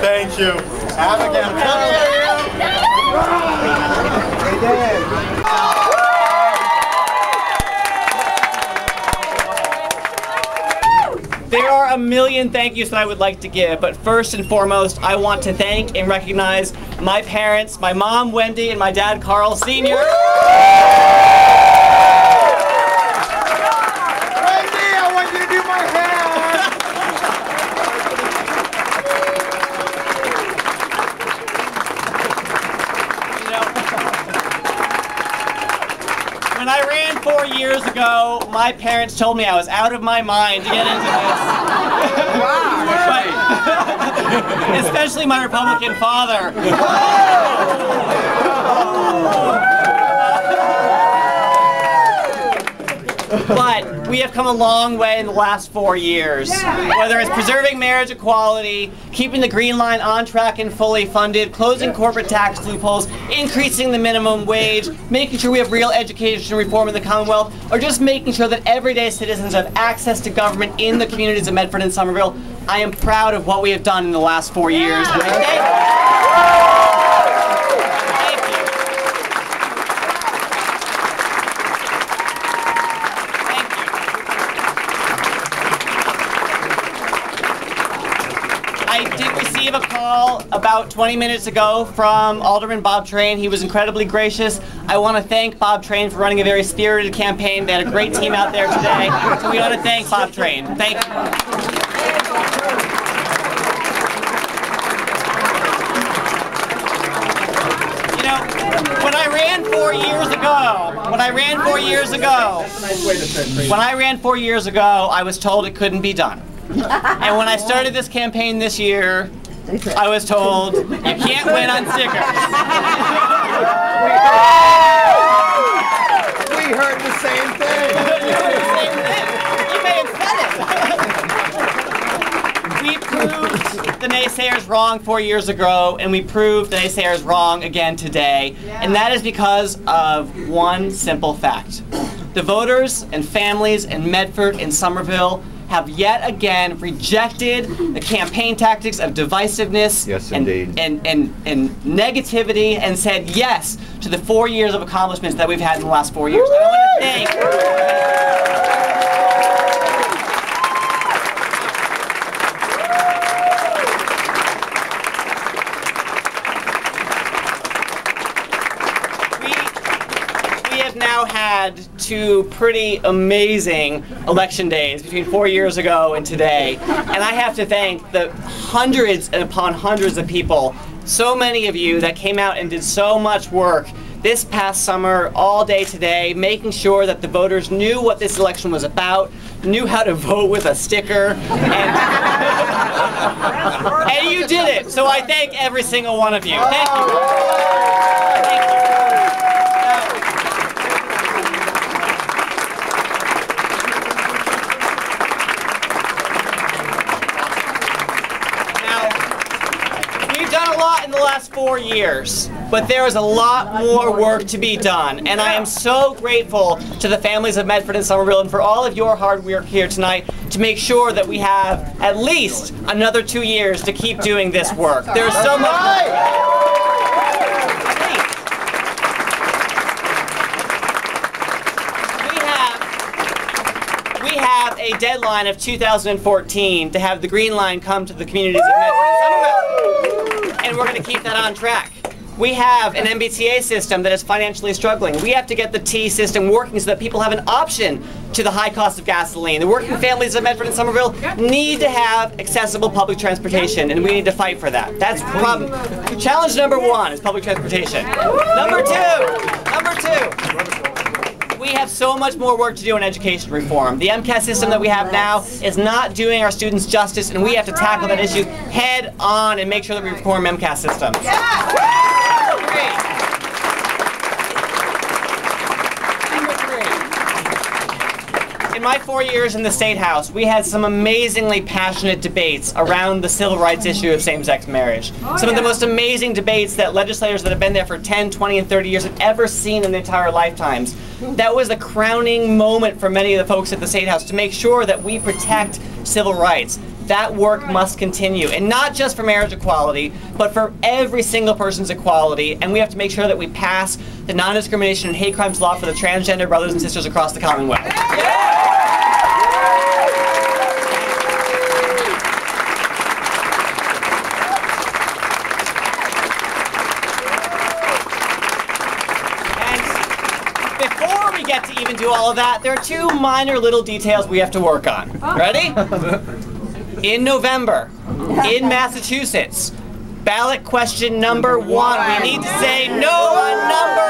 Thank you. Abigail, come here. Hey, Dad. There are a million thank yous that I would like to give, but first and foremost, I want to thank and recognize my parents, my mom, Wendy, and my dad, Carl Sr. Wendy, I want you to do my hair. When I ran 4 years ago, my parents told me I was out of my mind to get into this. But, especially my Republican father. But we have come a long way in the last 4 years. Whether it's preserving marriage equality, keeping the Green Line on track and fully funded, closing corporate tax loopholes, increasing the minimum wage, making sure we have real education reform in the Commonwealth, or just making sure that everyday citizens have access to government in the communities of Medford and Somerville. I am proud of what we have done in the last 4 years. I did receive a call about 20 minutes ago from Alderman Bob Trane. He was incredibly gracious. I want to thank Bob Trane for running a very spirited campaign. They had a great team out there today. So we want to thank Bob Trane. Thank you. You know, when I ran 4 years ago, I was told it couldn't be done. And when I started this campaign this year, I was told, you can't win on stickers. We heard the same thing. You may have said it. We proved the naysayers wrong 4 years ago, and we proved the naysayers wrong again today. And that is because of one simple fact. The voters and families in Medford and Somerville have yet again rejected the campaign tactics of divisiveness and negativity and said yes to the 4 years of accomplishments that we've had in the last 4 years. I want to thank we have now had 2 pretty amazing election days between 4 years ago and today. And I have to thank the hundreds and upon hundreds of people, so many of you that came out and did so much work this past summer, all day today, making sure that the voters knew what this election was about, knew how to vote with a sticker, and you did it. So I thank every single one of you. Thank you. Thank you. In the last 4 years, but there is a lot more work to be done, and I am so grateful to the families of Medford and Somerville and for all of your hard work here tonight to make sure that we have at least another 2 years to keep doing this work. There's so much. We have a deadline of 2014 to have the Green Line come to the communities of Medford and Somerville. And we're going to keep that on track. We have an MBTA system that is financially struggling. We have to get the T system working so that people have an option to the high cost of gasoline. The working families of Medford and Somerville need to have accessible public transportation, and we need to fight for that. That's problem. Challenge number 1 is public transportation. Number two. We have so much more work to do on education reform. The MCAS system that we have now is not doing our students justice, and we have to tackle that issue head on and make sure that we reform MCAS systems. In my 4 years in the State House, we had some amazingly passionate debates around the civil rights issue of same-sex marriage. Some of the most amazing debates that legislators that have been there for 10, 20, and 30 years have ever seen in their entire lifetimes. That was a crowning moment for many of the folks at the State House to make sure that we protect civil rights. That work must continue, and not just for marriage equality, but for every single person's equality. And we have to make sure that we pass the non-discrimination and hate crimes law for the transgender brothers and sisters across the Commonwealth. Before we get to even do all of that, there are two minor little details we have to work on. Ready? In November, in Massachusetts, ballot question number 1. We need to say no on number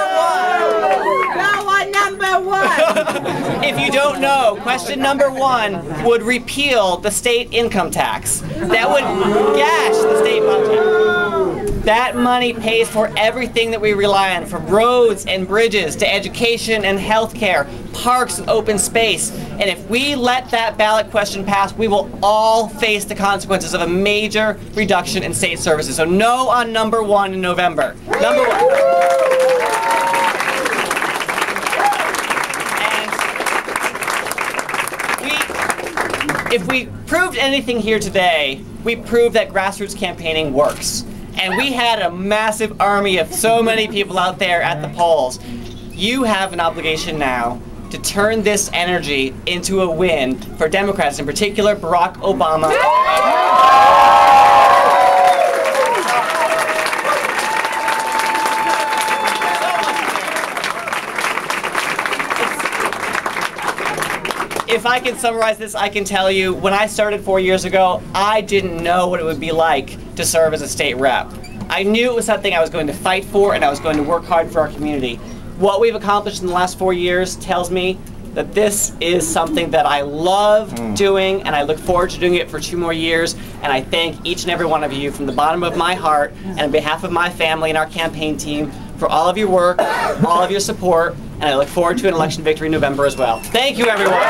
1. No on number 1. If you don't know, question number 1 would repeal the state income tax. That would gash the state budget. That money pays for everything that we rely on, from roads and bridges to education and healthcare, parks and open space. And if we let that ballot question pass, we will all face the consequences of a major reduction in state services. So no on number 1 in November. Number 1. And if we proved anything here today, we proved that grassroots campaigning works. And we had a massive army of so many people out there at the polls. You have an obligation now to turn this energy into a win for Democrats, in particular Barack Obama. If I can summarize this, I can tell you, when I started 4 years ago, I didn't know what it would be like to serve as a state rep. I knew it was something I was going to fight for, and I was going to work hard for our community. What we've accomplished in the last 4 years tells me that this is something that I love doing, and I look forward to doing it for 2 more years. And I thank each and every one of you from the bottom of my heart, and on behalf of my family and our campaign team, for all of your work, all of your support, and I look forward to an election victory in November as well. Thank you, everyone.